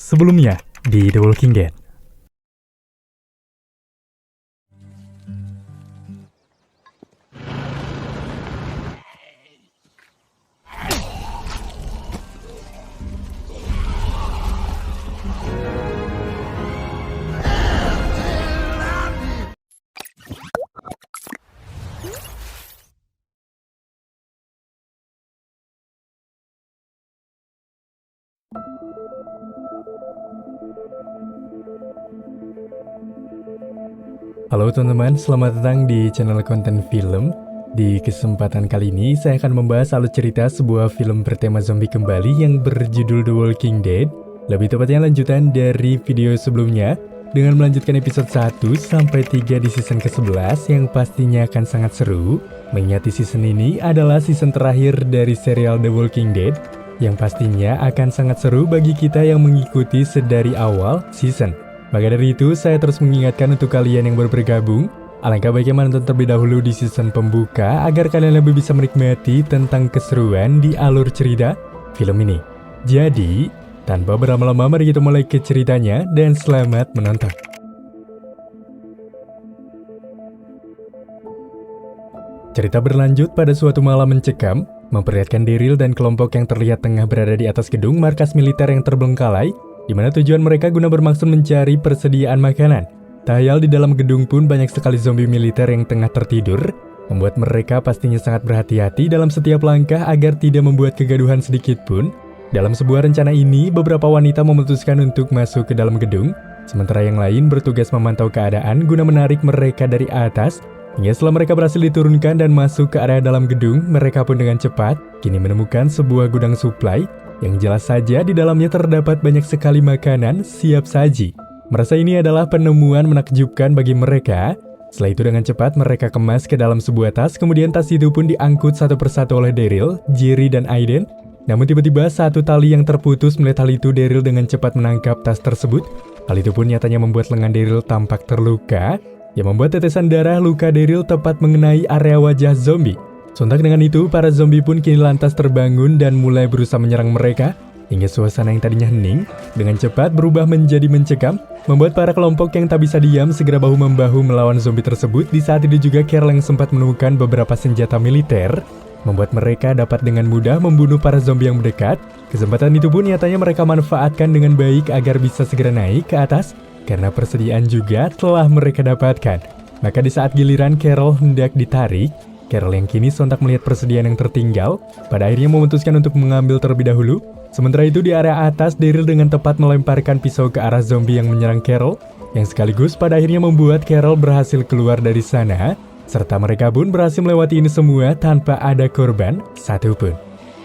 Sebelumnya di The Walking Dead. Halo teman-teman, selamat datang di channel konten film. Di kesempatan kali ini, saya akan membahas alur cerita sebuah film bertema zombie kembali yang berjudul The Walking Dead. Lebih tepatnya lanjutan dari video sebelumnya, dengan melanjutkan episode 1 sampai 3 di season ke-11 yang pastinya akan sangat seru. Mengingat di season ini adalah season terakhir dari serial The Walking Dead, yang pastinya akan sangat seru bagi kita yang mengikuti sedari awal season. Maka dari itu, saya terus mengingatkan untuk kalian yang baru bergabung, alangkah baiknya menonton terlebih dahulu di season pembuka agar kalian lebih bisa menikmati tentang keseruan di alur cerita film ini. Jadi, tanpa berlama-lama mari kita mulai ke ceritanya dan selamat menonton. Cerita berlanjut pada suatu malam mencekam, memperlihatkan Daryl dan kelompok yang terlihat tengah berada di atas gedung markas militer yang terbengkalai, di mana tujuan mereka guna bermaksud mencari persediaan makanan. Tak ayal di dalam gedung pun banyak sekali zombie militer yang tengah tertidur, membuat mereka pastinya sangat berhati-hati dalam setiap langkah agar tidak membuat kegaduhan sedikit pun. Dalam sebuah rencana ini, beberapa wanita memutuskan untuk masuk ke dalam gedung, sementara yang lain bertugas memantau keadaan guna menarik mereka dari atas. Hingga setelah mereka berhasil diturunkan dan masuk ke area dalam gedung, mereka pun dengan cepat kini menemukan sebuah gudang suplai yang jelas saja di dalamnya terdapat banyak sekali makanan siap saji. Merasa ini adalah penemuan menakjubkan bagi mereka. Setelah itu dengan cepat mereka kemas ke dalam sebuah tas, kemudian tas itu pun diangkut satu persatu oleh Daryl, Jerry, dan Aiden. Namun tiba-tiba satu tali yang terputus. Melihat hal itu, Daryl dengan cepat menangkap tas tersebut. Hal itu pun nyatanya membuat lengan Daryl tampak terluka, yang membuat tetesan darah luka Daryl tepat mengenai area wajah zombie. Sontak dengan itu, para zombie pun kini lantas terbangun dan mulai berusaha menyerang mereka, hingga suasana yang tadinya hening dengan cepat berubah menjadi mencekam, membuat para kelompok yang tak bisa diam segera bahu-membahu melawan zombie tersebut. Di saat itu juga Carol yang sempat menemukan beberapa senjata militer, membuat mereka dapat dengan mudah membunuh para zombie yang mendekat. Kesempatan itu pun nyatanya mereka manfaatkan dengan baik agar bisa segera naik ke atas, karena persediaan juga telah mereka dapatkan. Maka di saat giliran Carol hendak ditarik, Carol yang kini sontak melihat persediaan yang tertinggal, pada akhirnya memutuskan untuk mengambil terlebih dahulu. Sementara itu di area atas, Daryl dengan tepat melemparkan pisau ke arah zombie yang menyerang Carol, yang sekaligus pada akhirnya membuat Carol berhasil keluar dari sana, serta mereka pun berhasil melewati ini semua tanpa ada korban satupun.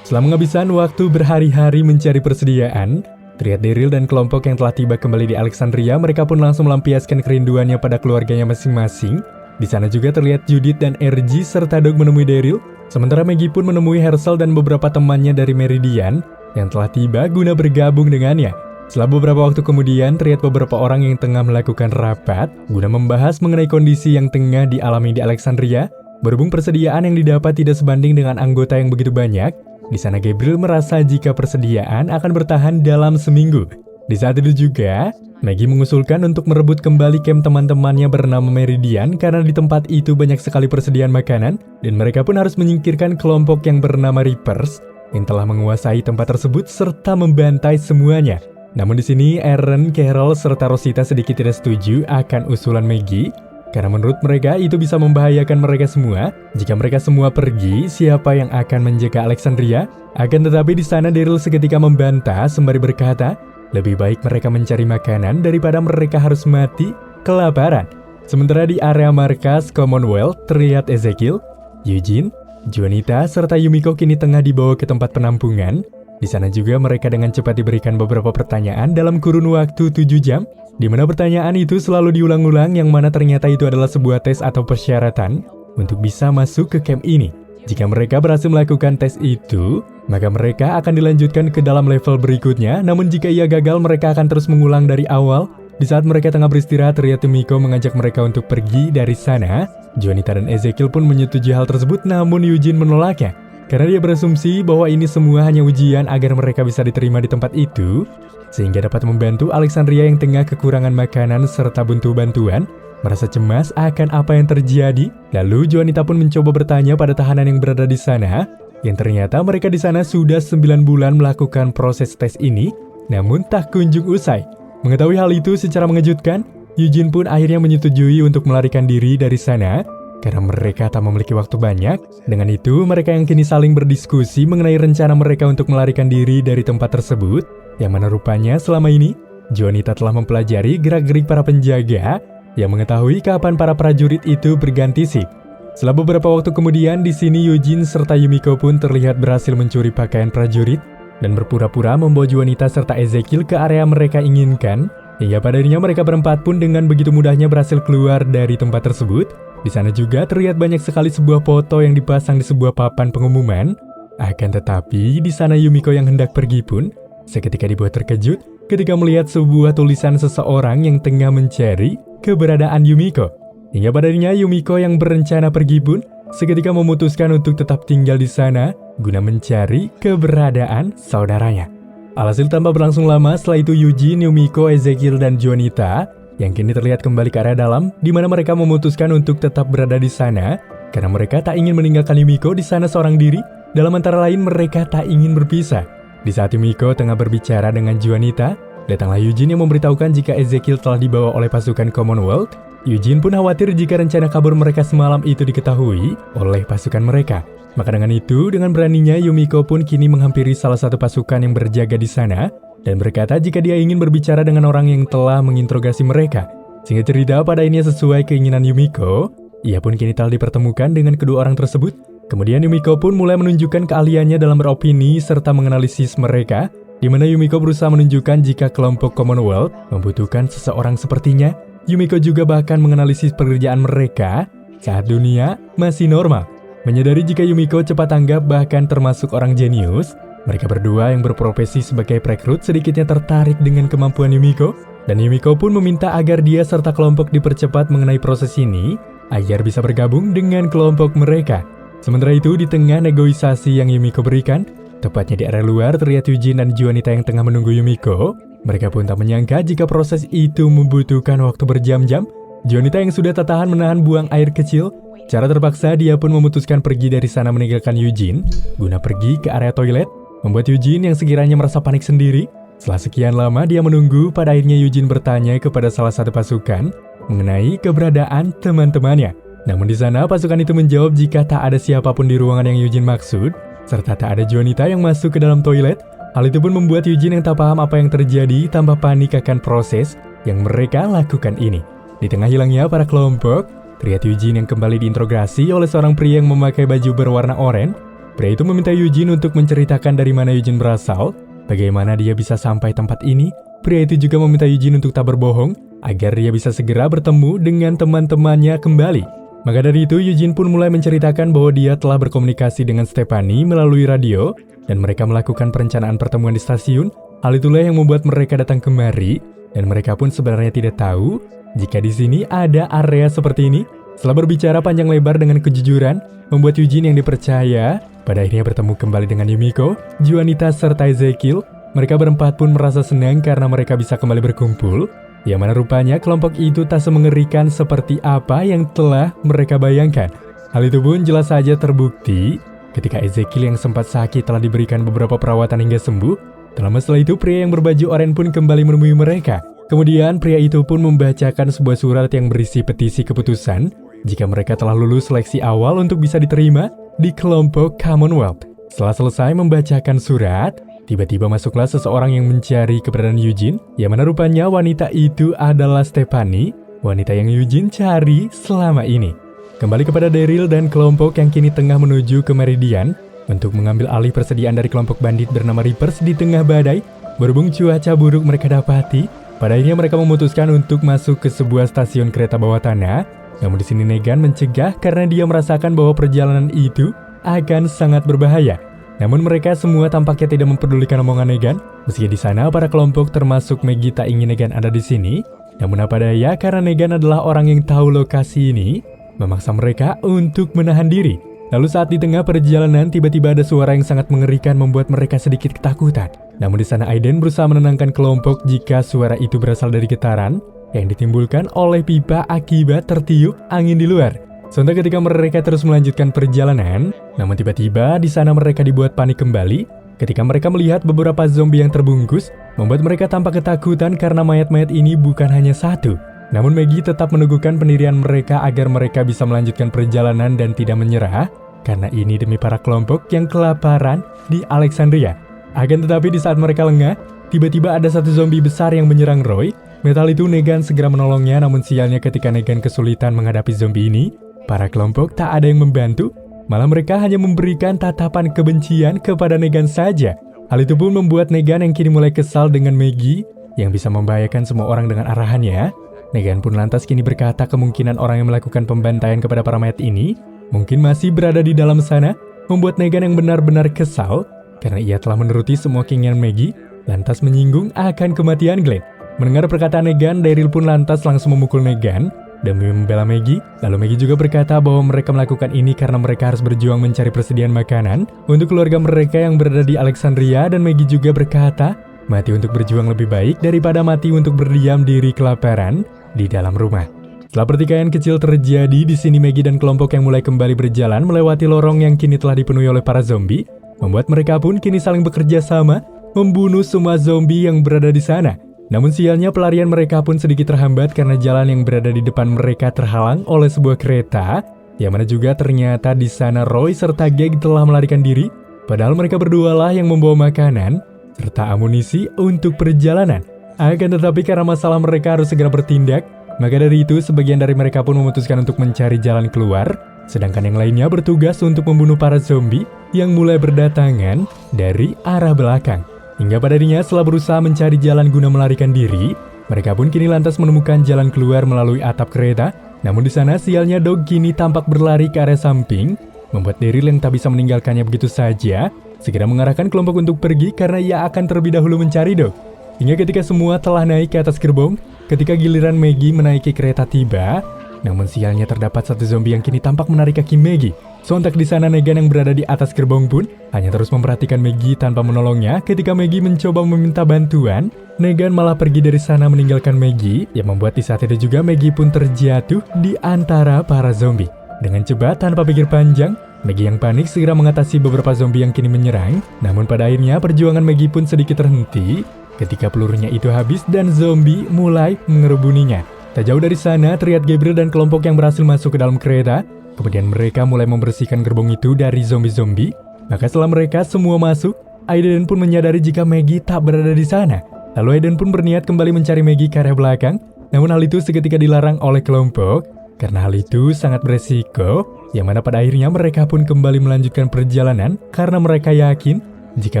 Setelah menghabiskan waktu berhari-hari mencari persediaan, terlihat Daryl dan kelompok yang telah tiba kembali di Alexandria, mereka pun langsung melampiaskan kerinduannya pada keluarganya masing-masing. Di sana juga terlihat Judith dan RG serta Doug menemui Daryl, sementara Maggie pun menemui Herschel dan beberapa temannya dari Meridian yang telah tiba guna bergabung dengannya. Setelah beberapa waktu kemudian, terlihat beberapa orang yang tengah melakukan rapat guna membahas mengenai kondisi yang tengah dialami di Alexandria. Berhubung persediaan yang didapat tidak sebanding dengan anggota yang begitu banyak, di sana Gabriel merasa jika persediaan akan bertahan dalam seminggu. Di saat itu juga, Maggie mengusulkan untuk merebut kembali camp teman-temannya bernama Meridian karena di tempat itu banyak sekali persediaan makanan dan mereka pun harus menyingkirkan kelompok yang bernama Reapers yang telah menguasai tempat tersebut serta membantai semuanya. Namun di sini Aaron, Carol, serta Rosita sedikit tidak setuju akan usulan Maggie karena menurut mereka itu bisa membahayakan mereka semua. Jika mereka semua pergi, siapa yang akan menjaga Alexandria? Akan tetapi di sana Daryl seketika membantah sembari berkata, lebih baik mereka mencari makanan daripada mereka harus mati kelaparan. Sementara di area markas Commonwealth terlihat Ezekiel, Eugene, Juanita, serta Yumiko kini tengah dibawa ke tempat penampungan. Di sana juga mereka dengan cepat diberikan beberapa pertanyaan dalam kurun waktu 7 jam, di mana pertanyaan itu selalu diulang-ulang yang mana ternyata itu adalah sebuah tes atau persyaratan untuk bisa masuk ke camp ini. Jika mereka berhasil melakukan tes itu, maka mereka akan dilanjutkan ke dalam level berikutnya. Namun jika ia gagal, mereka akan terus mengulang dari awal. Di saat mereka tengah beristirahat, terlihat Yumiko mengajak mereka untuk pergi dari sana. Juanita dan Ezekiel pun menyetujui hal tersebut, namun Eugene menolaknya Karena dia berasumsi bahwa ini semua hanya ujian agar mereka bisa diterima di tempat itu, sehingga dapat membantu Alexandria yang tengah kekurangan makanan serta butuh bantuan, merasa cemas akan apa yang terjadi. Lalu Juanita pun mencoba bertanya pada tahanan yang berada di sana, yang ternyata mereka di sana sudah 9 bulan melakukan proses tes ini, namun tak kunjung usai. Mengetahui hal itu secara mengejutkan, Eugene pun akhirnya menyetujui untuk melarikan diri dari sana, karena mereka tak memiliki waktu banyak. Dengan itu, mereka yang kini saling berdiskusi mengenai rencana mereka untuk melarikan diri dari tempat tersebut, yang mana rupanya selama ini, Juanita telah mempelajari gerak-gerik para penjaga, yang mengetahui kapan para prajurit itu berganti shift. Setelah beberapa waktu kemudian, di sini Eugene serta Yumiko pun terlihat berhasil mencuri pakaian prajurit dan berpura-pura membawa Juanita serta Ezekiel ke area mereka inginkan. Hingga pada akhirnya mereka berempat pun dengan begitu mudahnya berhasil keluar dari tempat tersebut. Di sana juga terlihat banyak sekali sebuah foto yang dipasang di sebuah papan pengumuman. Akan tetapi di sana Yumiko yang hendak pergi pun seketika dibuat terkejut ketika melihat sebuah tulisan seseorang yang tengah mencari keberadaan Yumiko. Hingga pada akhirnya Yumiko yang berencana pergi pun seketika memutuskan untuk tetap tinggal di sana guna mencari keberadaan saudaranya. Alhasil tanpa berlangsung lama, setelah itu Eugene, Yumiko, Ezekiel, dan Juanita yang kini terlihat kembali ke area dalam, di mana mereka memutuskan untuk tetap berada di sana karena mereka tak ingin meninggalkan Yumiko di sana seorang diri. Dalam antara lain, mereka tak ingin berpisah. Di saat Yumiko tengah berbicara dengan Juanita, datanglah Eugene yang memberitahukan jika Ezekiel telah dibawa oleh pasukan Commonwealth. Eugene pun khawatir jika rencana kabur mereka semalam itu diketahui oleh pasukan mereka. Maka dengan itu, dengan beraninya Yumiko pun kini menghampiri salah satu pasukan yang berjaga di sana dan berkata jika dia ingin berbicara dengan orang yang telah menginterogasi mereka. Sehingga cerita pada ini sesuai keinginan Yumiko, ia pun kini telah dipertemukan dengan kedua orang tersebut. Kemudian Yumiko pun mulai menunjukkan keahliannya dalam beropini serta menganalisis mereka, di mana Yumiko berusaha menunjukkan jika kelompok Commonwealth membutuhkan seseorang sepertinya. Yumiko juga bahkan menganalisis pekerjaan mereka saat dunia masih normal. Menyadari jika Yumiko cepat tanggap bahkan termasuk orang jenius, mereka berdua yang berprofesi sebagai perekrut sedikitnya tertarik dengan kemampuan Yumiko, dan Yumiko pun meminta agar dia serta kelompok dipercepat mengenai proses ini agar bisa bergabung dengan kelompok mereka. Sementara itu, di tengah negosiasi yang Yumiko berikan, tepatnya di area luar terlihat Eugene dan Juanita yang tengah menunggu Yumiko. Mereka pun tak menyangka jika proses itu membutuhkan waktu berjam-jam. Juanita yang sudah tak tahan menahan buang air kecil, secara terpaksa dia pun memutuskan pergi dari sana meninggalkan Eugene guna pergi ke area toilet, membuat Eugene yang sekiranya merasa panik sendiri. Setelah sekian lama dia menunggu, pada akhirnya Eugene bertanya kepada salah satu pasukan mengenai keberadaan teman-temannya. Namun di sana pasukan itu menjawab jika tak ada siapapun di ruangan yang Eugene maksud, serta tak ada Juanita yang masuk ke dalam toilet. Hal itu pun membuat Eugene yang tak paham apa yang terjadi tambah panik akan proses yang mereka lakukan ini. Di tengah hilangnya para kelompok, terlihat Eugene yang kembali diinterogasi oleh seorang pria yang memakai baju berwarna oranye. Pria itu meminta Eugene untuk menceritakan dari mana Eugene berasal, bagaimana dia bisa sampai tempat ini. Pria itu juga meminta Eugene untuk tak berbohong, agar dia bisa segera bertemu dengan teman-temannya kembali. Maka dari itu, Eugene pun mulai menceritakan bahwa dia telah berkomunikasi dengan Stephanie melalui radio, dan mereka melakukan perencanaan pertemuan di stasiun. Hal itulah yang membuat mereka datang kemari, dan mereka pun sebenarnya tidak tahu jika di sini ada area seperti ini. Setelah berbicara panjang lebar dengan kejujuran, membuat Eugene yang dipercaya pada akhirnya bertemu kembali dengan Yumiko, Juanita, serta Ezekiel. Mereka berempat pun merasa senang karena mereka bisa kembali berkumpul, yang mana rupanya kelompok itu tak semengerikan seperti apa yang telah mereka bayangkan. Hal itu pun jelas saja terbukti ketika Ezekiel yang sempat sakit telah diberikan beberapa perawatan hingga sembuh. Tak lama setelah itu, pria yang berbaju oranye pun kembali menemui mereka. Kemudian pria itu pun membacakan sebuah surat yang berisi petisi keputusan jika mereka telah lulus seleksi awal untuk bisa diterima di kelompok Commonwealth. Setelah selesai membacakan surat, tiba-tiba masuklah seseorang yang mencari keberadaan Eugene, yang mana rupanya wanita itu adalah Stephanie, wanita yang Eugene cari selama ini. Kembali kepada Daryl dan kelompok yang kini tengah menuju ke Meridian untuk mengambil alih persediaan dari kelompok bandit bernama Reapers di tengah badai. Berhubung cuaca buruk mereka dapati, pada akhirnya mereka memutuskan untuk masuk ke sebuah stasiun kereta bawah tanah. Namun di sini Negan mencegah karena dia merasakan bahwa perjalanan itu akan sangat berbahaya. Namun mereka semua tampaknya tidak mempedulikan omongan Negan. Meski di sana para kelompok termasuk Maggie tak ingin Negan ada di sini. Namun apa daya, karena Negan adalah orang yang tahu lokasi ini, memaksa mereka untuk menahan diri. Lalu saat di tengah perjalanan, tiba-tiba ada suara yang sangat mengerikan membuat mereka sedikit ketakutan. Namun di sana Aiden berusaha menenangkan kelompok jika suara itu berasal dari getaran yang ditimbulkan oleh pipa akibat tertiup angin di luar. Sontak ketika mereka terus melanjutkan perjalanan, namun tiba-tiba di sana mereka dibuat panik kembali ketika mereka melihat beberapa zombie yang terbungkus, membuat mereka tampak ketakutan karena mayat-mayat ini bukan hanya satu. Namun Maggie tetap meneguhkan pendirian mereka agar mereka bisa melanjutkan perjalanan dan tidak menyerah, karena ini demi para kelompok yang kelaparan di Alexandria. Akan tetapi di saat mereka lengah, tiba-tiba ada satu zombie besar yang menyerang Roy. Metal itu Negan segera menolongnya, namun sialnya ketika Negan kesulitan menghadapi zombie ini, para kelompok tak ada yang membantu, malah mereka hanya memberikan tatapan kebencian kepada Negan saja. Hal itu pun membuat Negan yang kini mulai kesal dengan Maggie yang bisa membahayakan semua orang dengan arahannya. Negan pun lantas kini berkata kemungkinan orang yang melakukan pembantaian kepada para mayat ini mungkin masih berada di dalam sana, membuat Negan yang benar-benar kesal karena ia telah menuruti semua keinginan Maggie, lantas menyinggung akan kematian Glenn. Mendengar perkataan Negan, Daryl pun lantas langsung memukul Negan demi membela Maggie. Lalu Maggie juga berkata bahwa mereka melakukan ini karena mereka harus berjuang mencari persediaan makanan untuk keluarga mereka yang berada di Alexandria, dan Maggie juga berkata mati untuk berjuang lebih baik daripada mati untuk berdiam diri kelaparan di dalam rumah. Setelah pertikaian kecil terjadi di sini, Maggie dan kelompok yang mulai kembali berjalan melewati lorong yang kini telah dipenuhi oleh para zombie, membuat mereka pun kini saling bekerja sama membunuh semua zombie yang berada di sana. Namun sialnya pelarian mereka pun sedikit terhambat karena jalan yang berada di depan mereka terhalang oleh sebuah kereta, yang mana juga ternyata di sana Roy serta Gag telah melarikan diri, padahal mereka berdualah yang membawa makanan serta amunisi untuk perjalanan. Akan tetapi karena masalah mereka harus segera bertindak, maka dari itu sebagian dari mereka pun memutuskan untuk mencari jalan keluar, sedangkan yang lainnya bertugas untuk membunuh para zombie yang mulai berdatangan dari arah belakang. Hingga pada akhirnya setelah berusaha mencari jalan guna melarikan diri, mereka pun kini lantas menemukan jalan keluar melalui atap kereta. Namun di sana sialnya Dog kini tampak berlari ke area samping, membuat Daryl yang tak bisa meninggalkannya begitu saja segera mengarahkan kelompok untuk pergi karena ia akan terlebih dahulu mencari Dog. Hingga ketika semua telah naik ke atas gerbong, ketika giliran Maggie menaiki kereta tiba, namun sialnya terdapat satu zombie yang kini tampak menarik kaki Maggie. Sontak di sana Negan yang berada di atas gerbong pun hanya terus memperhatikan Maggie tanpa menolongnya. Ketika Maggie mencoba meminta bantuan, Negan malah pergi dari sana meninggalkan Maggie, yang membuat di saat itu juga Maggie pun terjatuh di antara para zombie. Dengan cepat tanpa pikir panjang, Maggie yang panik segera mengatasi beberapa zombie yang kini menyerang. Namun pada akhirnya perjuangan Maggie pun sedikit terhenti ketika pelurunya itu habis dan zombie mulai mengerubuninya. Tak jauh dari sana terlihat Gabriel dan kelompok yang berhasil masuk ke dalam kereta. Kemudian mereka mulai membersihkan gerbong itu dari zombie-zombie. Maka setelah mereka semua masuk, Aiden pun menyadari jika Maggie tak berada di sana. Lalu Aiden pun berniat kembali mencari Maggie ke area belakang. Namun hal itu seketika dilarang oleh kelompok karena hal itu sangat beresiko, yang mana pada akhirnya mereka pun kembali melanjutkan perjalanan karena mereka yakin jika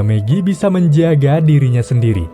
Maggie bisa menjaga dirinya sendiri.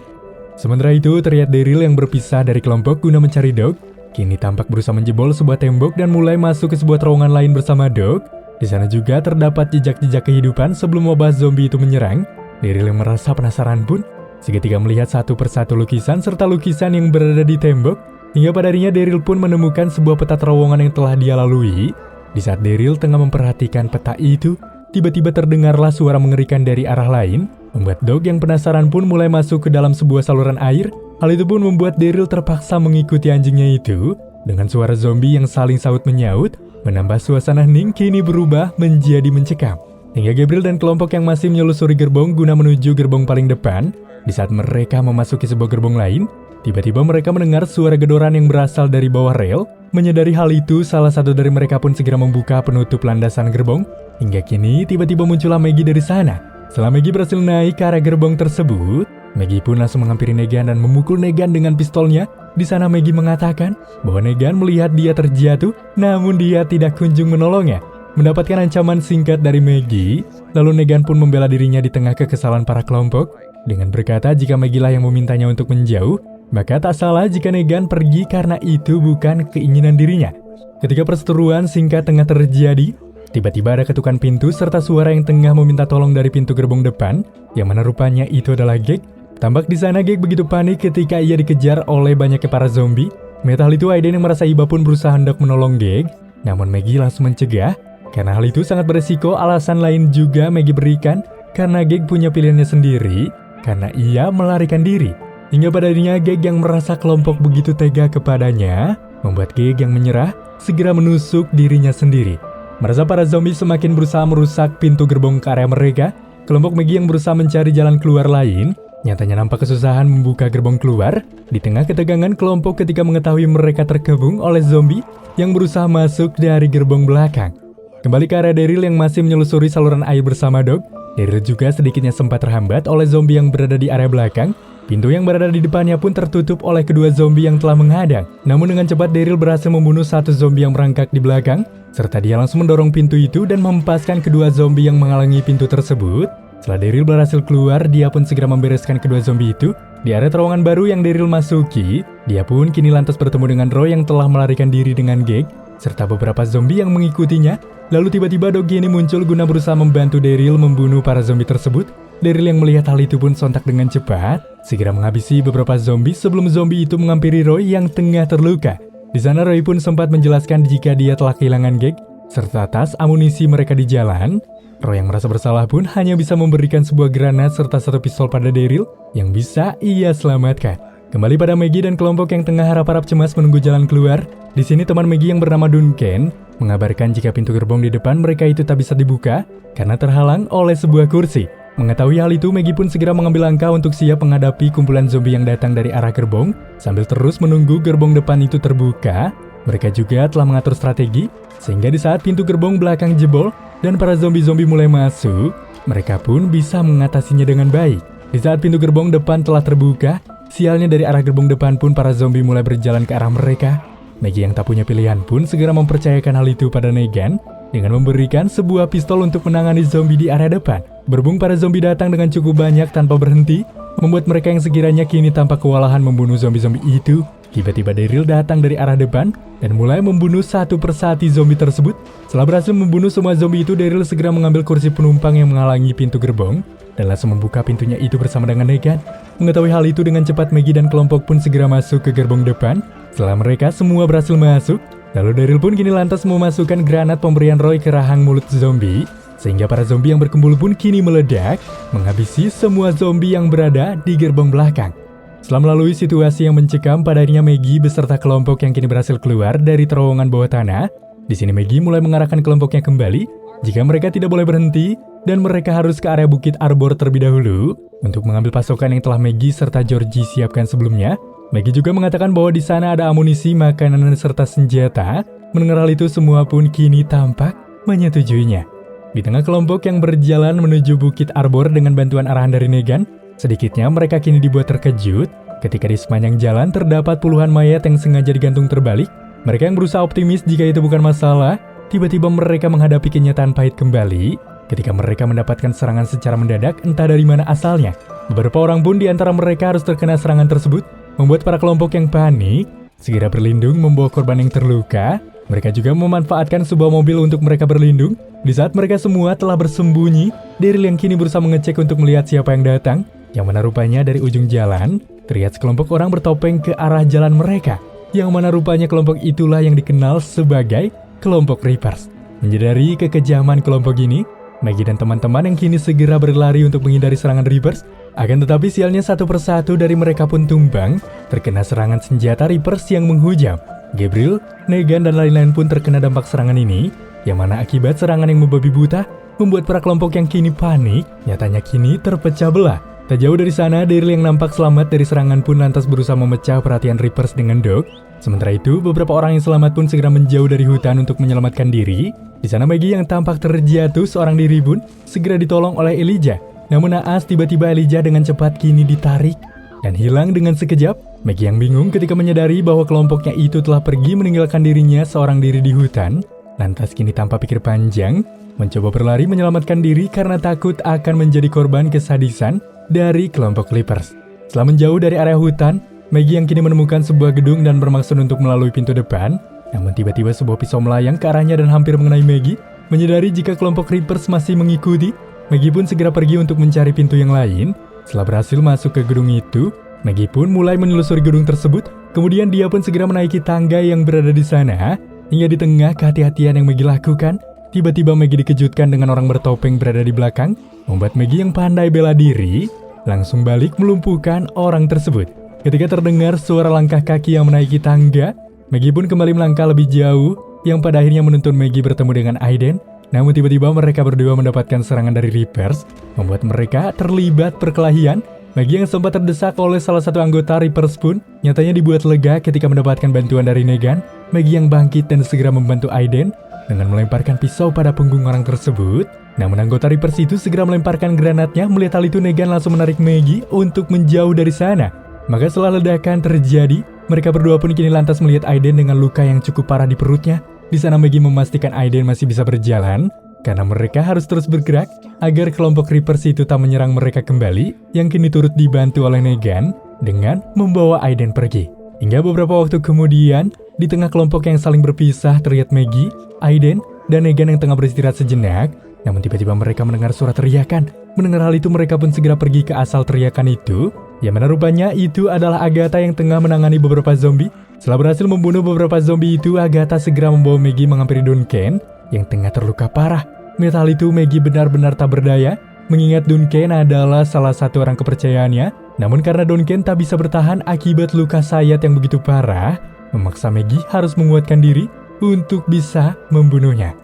Sementara itu terlihat Daryl yang berpisah dari kelompok guna mencari Dog kini tampak berusaha menjebol sebuah tembok dan mulai masuk ke sebuah terowongan lain bersama Dog. Di sana juga terdapat jejak-jejak kehidupan sebelum wabah zombie itu menyerang. Daryl yang merasa penasaran pun seketika melihat satu persatu lukisan serta lukisan yang berada di tembok. Hingga pada akhirnya Daryl pun menemukan sebuah peta terowongan yang telah dia lalui. Di saat Daryl tengah memperhatikan peta itu, tiba-tiba terdengarlah suara mengerikan dari arah lain, membuat Dog yang penasaran pun mulai masuk ke dalam sebuah saluran air. Hal itu pun membuat Daryl terpaksa mengikuti anjingnya itu. Dengan suara zombie yang saling saut menyaut, menambah suasana hening kini berubah menjadi mencekam. Hingga Gabriel dan kelompok yang masih menyelusuri gerbong guna menuju gerbong paling depan. Di saat mereka memasuki sebuah gerbong lain, tiba-tiba mereka mendengar suara gedoran yang berasal dari bawah rel. Menyadari hal itu, salah satu dari mereka pun segera membuka penutup landasan gerbong. Hingga kini tiba-tiba muncullah Maggie dari sana. Setelah Maggie berhasil naik ke arah gerbong tersebut, Maggie pun langsung menghampiri Negan dan memukul Negan dengan pistolnya. Di sana Maggie mengatakan bahwa Negan melihat dia terjatuh, namun dia tidak kunjung menolongnya. Mendapatkan ancaman singkat dari Maggie, lalu Negan pun membela dirinya di tengah kekesalan para kelompok dengan berkata jika Maggie lah yang memintanya untuk menjauh, maka tak salah jika Negan pergi karena itu bukan keinginan dirinya. Ketika perseteruan singkat tengah terjadi, tiba-tiba ada ketukan pintu serta suara yang tengah meminta tolong dari pintu gerbong depan, yang mana rupanya itu adalah Gag. Tampak di sana Gag begitu panik ketika ia dikejar oleh banyaknya para zombie. Metal itu Aiden yang merasa iba pun berusaha hendak menolong Gag, namun Maggie langsung mencegah. Karena hal itu sangat beresiko, alasan lain juga Maggie berikan karena Gek punya pilihannya sendiri, karena ia melarikan diri. Hingga pada akhirnya Gek yang merasa kelompok begitu tega kepadanya, membuat Gek yang menyerah segera menusuk dirinya sendiri. Merasa para zombie semakin berusaha merusak pintu gerbong ke area mereka, kelompok Maggie yang berusaha mencari jalan keluar lain, nyatanya nampak kesusahan membuka gerbong keluar. Di tengah ketegangan kelompok ketika mengetahui mereka terkepung oleh zombie yang berusaha masuk dari gerbong belakang. Kembali ke area Daryl yang masih menyelusuri saluran air bersama Doc, Daryl juga sedikitnya sempat terhambat oleh zombie yang berada di area belakang. Pintu yang berada di depannya pun tertutup oleh kedua zombie yang telah menghadang. Namun dengan cepat Daryl berhasil membunuh satu zombie yang merangkak di belakang, serta dia langsung mendorong pintu itu dan menghempaskan kedua zombie yang menghalangi pintu tersebut. Setelah Daryl berhasil keluar, dia pun segera membereskan kedua zombie itu. Di area terowongan baru yang Daryl masuki, dia pun kini lantas bertemu dengan Roy yang telah melarikan diri dengan Gek, serta beberapa zombie yang mengikutinya. Lalu tiba-tiba Doc ini muncul guna berusaha membantu Daryl membunuh para zombie tersebut. Daryl yang melihat hal itu pun sontak dengan cepat, segera menghabisi beberapa zombie sebelum zombie itu menghampiri Roy yang tengah terluka. Di sana Roy pun sempat menjelaskan jika dia telah kehilangan Gek, serta tas amunisi mereka di jalan. Roy yang merasa bersalah pun hanya bisa memberikan sebuah granat serta satu pistol pada Daryl yang bisa ia selamatkan. Kembali pada Maggie dan kelompok yang tengah harap-harap cemas menunggu jalan keluar. Di sini teman Maggie yang bernama Duncan mengabarkan jika pintu gerbong di depan mereka itu tak bisa dibuka karena terhalang oleh sebuah kursi. Mengetahui hal itu, Maggie pun segera mengambil langkah untuk siap menghadapi kumpulan zombie yang datang dari arah gerbong. Sambil terus menunggu gerbong depan itu terbuka, mereka juga telah mengatur strategi sehingga di saat pintu gerbong belakang jebol dan para zombie-zombie mulai masuk, mereka pun bisa mengatasinya dengan baik. Di saat pintu gerbong depan telah terbuka, sialnya dari arah gerbong depan pun para zombie mulai berjalan ke arah mereka. Maggie yang tak punya pilihan pun segera mempercayakan hal itu pada Negan dengan memberikan sebuah pistol untuk menangani zombie di area depan. Berhubung para zombie datang dengan cukup banyak tanpa berhenti, membuat mereka yang sekiranya kini tampak kewalahan membunuh zombie-zombie itu. Tiba-tiba Daryl datang dari arah depan dan mulai membunuh satu persatu zombie tersebut. Setelah berhasil membunuh semua zombie itu, Daryl segera mengambil kursi penumpang yang menghalangi pintu gerbong dan langsung membuka pintunya itu bersama dengan Negan. Mengetahui hal itu dengan cepat, Maggie dan kelompok pun segera masuk ke gerbong depan. Setelah mereka semua berhasil masuk, lalu Daryl pun kini lantas memasukkan granat pemberian Roy ke rahang mulut zombie, sehingga para zombie yang berkumpul pun kini meledak, menghabisi semua zombie yang berada di gerbong belakang. Setelah melalui situasi yang mencekam, pada akhirnya Maggie beserta kelompok yang kini berhasil keluar dari terowongan bawah tanah. Di sini Maggie mulai mengarahkan kelompoknya kembali, jika mereka tidak boleh berhenti, dan mereka harus ke area Bukit Arbor terlebih dahulu untuk mengambil pasokan yang telah Maggie serta Georgie siapkan sebelumnya. Maggie juga mengatakan bahwa di sana ada amunisi, makanan, serta senjata. Mendengar hal itu, semua pun kini tampak menyetujuinya. Di tengah kelompok yang berjalan menuju Bukit Arbor dengan bantuan arahan dari Negan, sedikitnya mereka kini dibuat terkejut ketika di sepanjang jalan terdapat puluhan mayat yang sengaja digantung terbalik. Mereka yang berusaha optimis jika itu bukan masalah, tiba-tiba mereka menghadapi kenyataan pahit kembali ketika mereka mendapatkan serangan secara mendadak entah dari mana asalnya. Beberapa orang pun di antara mereka harus terkena serangan tersebut, membuat para kelompok yang panik segera berlindung membawa korban yang terluka. Mereka juga memanfaatkan sebuah mobil untuk mereka berlindung. Di saat mereka semua telah bersembunyi, Daryl yang kini berusaha mengecek untuk melihat siapa yang datang. Yang mana rupanya dari ujung jalan, terlihat sekelompok orang bertopeng ke arah jalan mereka. Yang mana rupanya kelompok itulah yang dikenal sebagai kelompok Reapers. Menyadari kekejaman kelompok ini, Maggie dan teman-teman yang kini segera berlari untuk menghindari serangan Reapers. Akan tetapi sialnya satu persatu dari mereka pun tumbang, terkena serangan senjata Reapers yang menghujam. Gabriel, Negan, dan lain-lain pun terkena dampak serangan ini, yang mana akibat serangan yang membabi buta, membuat para kelompok yang kini panik, nyatanya kini terpecah belah. Tak jauh dari sana, Daryl yang nampak selamat dari serangan pun lantas berusaha memecah perhatian Reapers dengan Doc. Sementara itu, beberapa orang yang selamat pun segera menjauh dari hutan untuk menyelamatkan diri. Di sana Maggie yang tampak terjatuh seorang diri pun segera ditolong oleh Elijah. Namun naas, tiba-tiba Elijah dengan cepat kini ditarik dan hilang dengan sekejap. Maggie yang bingung ketika menyadari bahwa kelompoknya itu telah pergi meninggalkan dirinya seorang diri di hutan. Lantas kini tanpa pikir panjang, mencoba berlari menyelamatkan diri karena takut akan menjadi korban kesadisan dari kelompok Reapers. Setelah menjauh dari area hutan, Maggie yang kini menemukan sebuah gedung dan bermaksud untuk melalui pintu depan. Namun tiba-tiba sebuah pisau melayang ke arahnya dan hampir mengenai Maggie. Menyadari jika kelompok Reapers masih mengikuti, Maggie pun segera pergi untuk mencari pintu yang lain. Setelah berhasil masuk ke gedung itu, Maggie pun mulai menelusuri gedung tersebut. Kemudian dia pun segera menaiki tangga yang berada di sana. Hingga di tengah kehati-hatian yang Maggie lakukan, tiba-tiba Maggie dikejutkan dengan orang bertopeng berada di belakang, membuat Maggie yang pandai bela diri langsung balik melumpuhkan orang tersebut. Ketika terdengar suara langkah kaki yang menaiki tangga, Maggie pun kembali melangkah lebih jauh, yang pada akhirnya menuntun Maggie bertemu dengan Aiden. Namun tiba-tiba mereka berdua mendapatkan serangan dari Reapers, membuat mereka terlibat perkelahian. Maggie yang sempat terdesak oleh salah satu anggota Reapers pun nyatanya dibuat lega ketika mendapatkan bantuan dari Negan. Maggie yang bangkit dan segera membantu Aiden dengan melemparkan pisau pada punggung orang tersebut. Namun anggota Reapers itu segera melemparkan granatnya. Melihat hal itu, Negan langsung menarik Maggie untuk menjauh dari sana. Maka setelah ledakan terjadi, mereka berdua pun kini lantas melihat Aiden dengan luka yang cukup parah di perutnya. Di sana Maggie memastikan Aiden masih bisa berjalan, karena mereka harus terus bergerak agar kelompok Reapers itu tak menyerang mereka kembali, yang kini turut dibantu oleh Negan dengan membawa Aiden pergi. Hingga beberapa waktu kemudian, di tengah kelompok yang saling berpisah terlihat Maggie, Aiden, dan Negan yang tengah beristirahat sejenak. Namun tiba-tiba mereka mendengar suara teriakan. Mendengar hal itu, mereka pun segera pergi ke asal teriakan itu, yang mana rupanya itu adalah Agatha yang tengah menangani beberapa zombie. Setelah berhasil membunuh beberapa zombie itu, Agatha segera membawa Maggie menghampiri Duncan yang tengah terluka parah. Melihat hal itu, Maggie benar-benar tak berdaya, mengingat Duncan adalah salah satu orang kepercayaannya. Namun karena Duncan tak bisa bertahan akibat luka sayat yang begitu parah, memaksa Maggie harus menguatkan diri untuk bisa membunuhnya.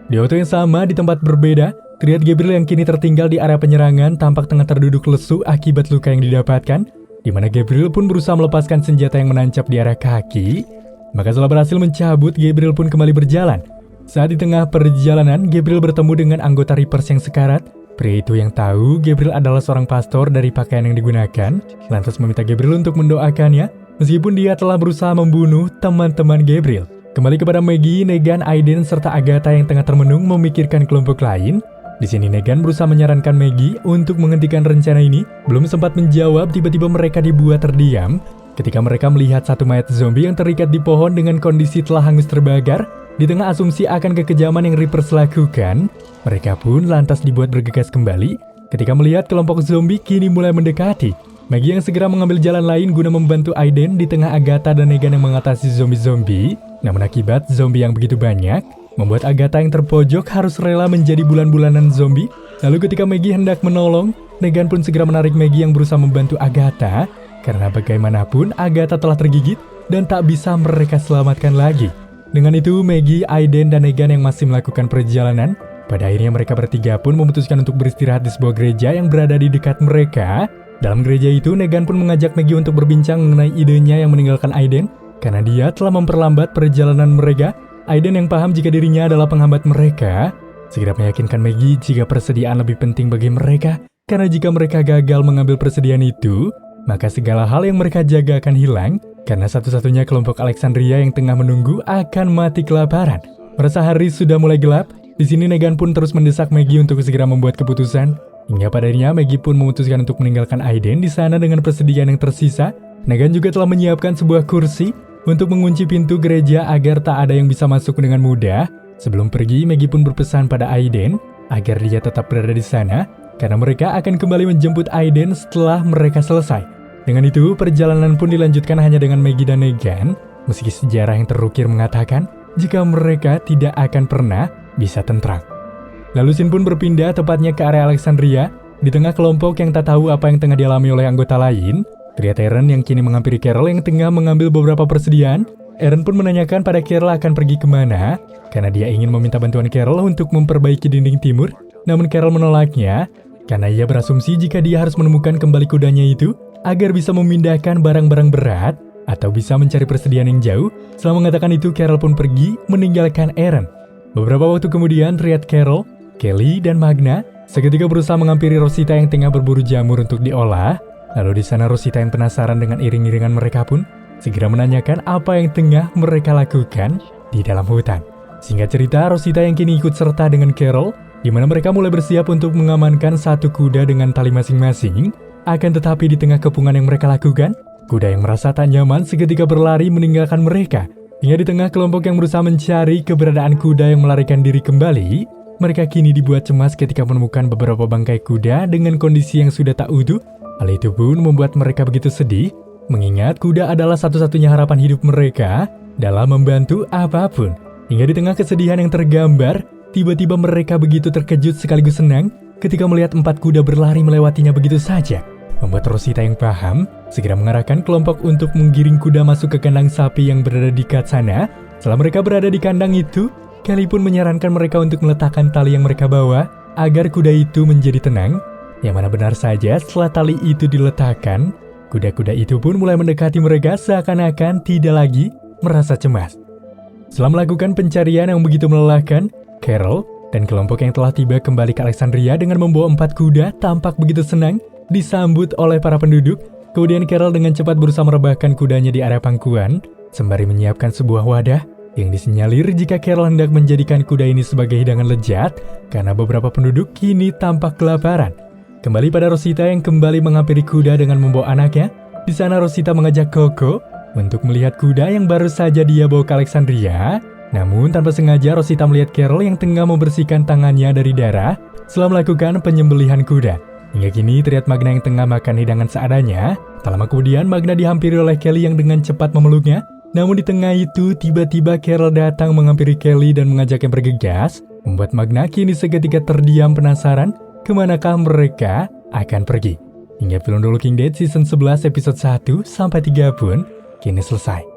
Di waktu yang sama, di tempat berbeda, terlihat Gabriel yang kini tertinggal di area penyerangan tampak tengah terduduk lesu akibat luka yang didapatkan, di mana Gabriel pun berusaha melepaskan senjata yang menancap di area kaki. Maka setelah berhasil mencabut, Gabriel pun kembali berjalan. Saat di tengah perjalanan, Gabriel bertemu dengan anggota Reapers yang sekarat. Pria itu yang tahu Gabriel adalah seorang pastor dari pakaian yang digunakan, lantas meminta Gabriel untuk mendoakannya, meskipun dia telah berusaha membunuh teman-teman Gabriel. Kembali kepada Maggie, Negan, Aiden, serta Agatha yang tengah termenung memikirkan kelompok lain. Di sini Negan berusaha menyarankan Maggie untuk menghentikan rencana ini. Belum sempat menjawab, tiba-tiba mereka dibuat terdiam ketika mereka melihat satu mayat zombie yang terikat di pohon dengan kondisi telah hangus terbakar. Di tengah asumsi akan kekejaman yang Reapers lakukan, mereka pun lantas dibuat bergegas kembali ketika melihat kelompok zombie kini mulai mendekati. Maggie yang segera mengambil jalan lain guna membantu Aiden di tengah Agatha dan Negan yang mengatasi zombie-zombie. Namun akibat zombie yang begitu banyak, membuat Agatha yang terpojok harus rela menjadi bulan-bulanan zombie. Lalu ketika Maggie hendak menolong, Negan pun segera menarik Maggie yang berusaha membantu Agatha, karena bagaimanapun Agatha telah tergigit dan tak bisa mereka selamatkan lagi. Dengan itu, Maggie, Aiden, dan Negan yang masih melakukan perjalanan, pada akhirnya mereka bertiga pun memutuskan untuk beristirahat di sebuah gereja yang berada di dekat mereka. Dalam gereja itu, Negan pun mengajak Maggie untuk berbincang mengenai idenya yang meninggalkan Aiden, karena dia telah memperlambat perjalanan mereka. Aiden yang paham jika dirinya adalah penghambat mereka, segera meyakinkan Maggie jika persediaan lebih penting bagi mereka, karena jika mereka gagal mengambil persediaan itu, maka segala hal yang mereka jaga akan hilang, karena satu-satunya kelompok Alexandria yang tengah menunggu akan mati kelaparan. Merasa hari sudah mulai gelap, di sini Negan pun terus mendesak Maggie untuk segera membuat keputusan, hingga pada akhirnya Maggie pun memutuskan untuk meninggalkan Aiden di sana dengan persediaan yang tersisa. Negan juga telah menyiapkan sebuah kursi untuk mengunci pintu gereja agar tak ada yang bisa masuk dengan mudah. Sebelum pergi, Maggie pun berpesan pada Aiden agar dia tetap berada di sana, karena mereka akan kembali menjemput Aiden setelah mereka selesai. Dengan itu, perjalanan pun dilanjutkan hanya dengan Maggie dan Negan, meski sejarah yang terukir mengatakan jika mereka tidak akan pernah bisa tentram. Lalu scene pun berpindah tepatnya ke area Alexandria. Di tengah kelompok yang tak tahu apa yang tengah dialami oleh anggota lain, terlihat Aaron yang kini menghampiri Carol yang tengah mengambil beberapa persediaan. Aaron pun menanyakan pada Carol akan pergi kemana, karena dia ingin meminta bantuan Carol untuk memperbaiki dinding timur. Namun Carol menolaknya, karena ia berasumsi jika dia harus menemukan kembali kudanya itu, agar bisa memindahkan barang-barang berat, atau bisa mencari persediaan yang jauh. Setelah mengatakan itu, Carol pun pergi meninggalkan Aaron. Beberapa waktu kemudian, terlihat Carol, Kelly, dan Magna seketika berusaha menghampiri Rosita yang tengah berburu jamur untuk diolah. Lalu di sana Rosita yang penasaran dengan iring-iringan mereka pun segera menanyakan apa yang tengah mereka lakukan di dalam hutan. Singkat cerita, Rosita yang kini ikut serta dengan Carol, di mana mereka mulai bersiap untuk mengamankan satu kuda dengan tali masing-masing. Akan tetapi di tengah kepungan yang mereka lakukan, kuda yang merasa tak nyaman seketika berlari meninggalkan mereka. Hingga di tengah kelompok yang berusaha mencari keberadaan kuda yang melarikan diri kembali, mereka kini dibuat cemas ketika menemukan beberapa bangkai kuda dengan kondisi yang sudah tak utuh. Hal itu pun membuat mereka begitu sedih, mengingat kuda adalah satu-satunya harapan hidup mereka dalam membantu apapun. Hingga di tengah kesedihan yang tergambar, tiba-tiba mereka begitu terkejut sekaligus senang ketika melihat 4 kuda berlari melewatinya begitu saja. Membuat Rosita yang paham segera mengarahkan kelompok untuk menggiring kuda masuk ke kandang sapi yang berada di dekat sana. Setelah mereka berada di kandang itu, Kelly pun menyarankan mereka untuk meletakkan tali yang mereka bawa agar kuda itu menjadi tenang. Yang mana benar saja setelah tali itu diletakkan, kuda-kuda itu pun mulai mendekati mereka seakan-akan tidak lagi merasa cemas. Setelah melakukan pencarian yang begitu melelahkan, Carol dan kelompok yang telah tiba kembali ke Alexandria dengan membawa 4 kuda tampak begitu senang disambut oleh para penduduk. Kemudian Carol dengan cepat berusaha merebahkan kudanya di area pangkuan, sembari menyiapkan sebuah wadah yang disinyalir jika Carol hendak menjadikan kuda ini sebagai hidangan lezat karena beberapa penduduk kini tampak kelaparan. Kembali pada Rosita yang kembali menghampiri kuda dengan membawa anaknya. Di sana Rosita mengajak Coco untuk melihat kuda yang baru saja dia bawa ke Alexandria. Namun tanpa sengaja Rosita melihat Carol yang tengah membersihkan tangannya dari darah setelah melakukan penyembelihan kuda. Hingga kini terlihat Magna yang tengah makan hidangan seadanya. Tak lama kemudian Magna dihampiri oleh Kelly yang dengan cepat memeluknya. Namun di tengah itu tiba-tiba Carol datang menghampiri Kelly dan mengajaknya bergegas, membuat Magna kini seketika terdiam penasaran kemanakah mereka akan pergi. Hingga film The Walking Dead season 11 episode 1-3 pun kini selesai.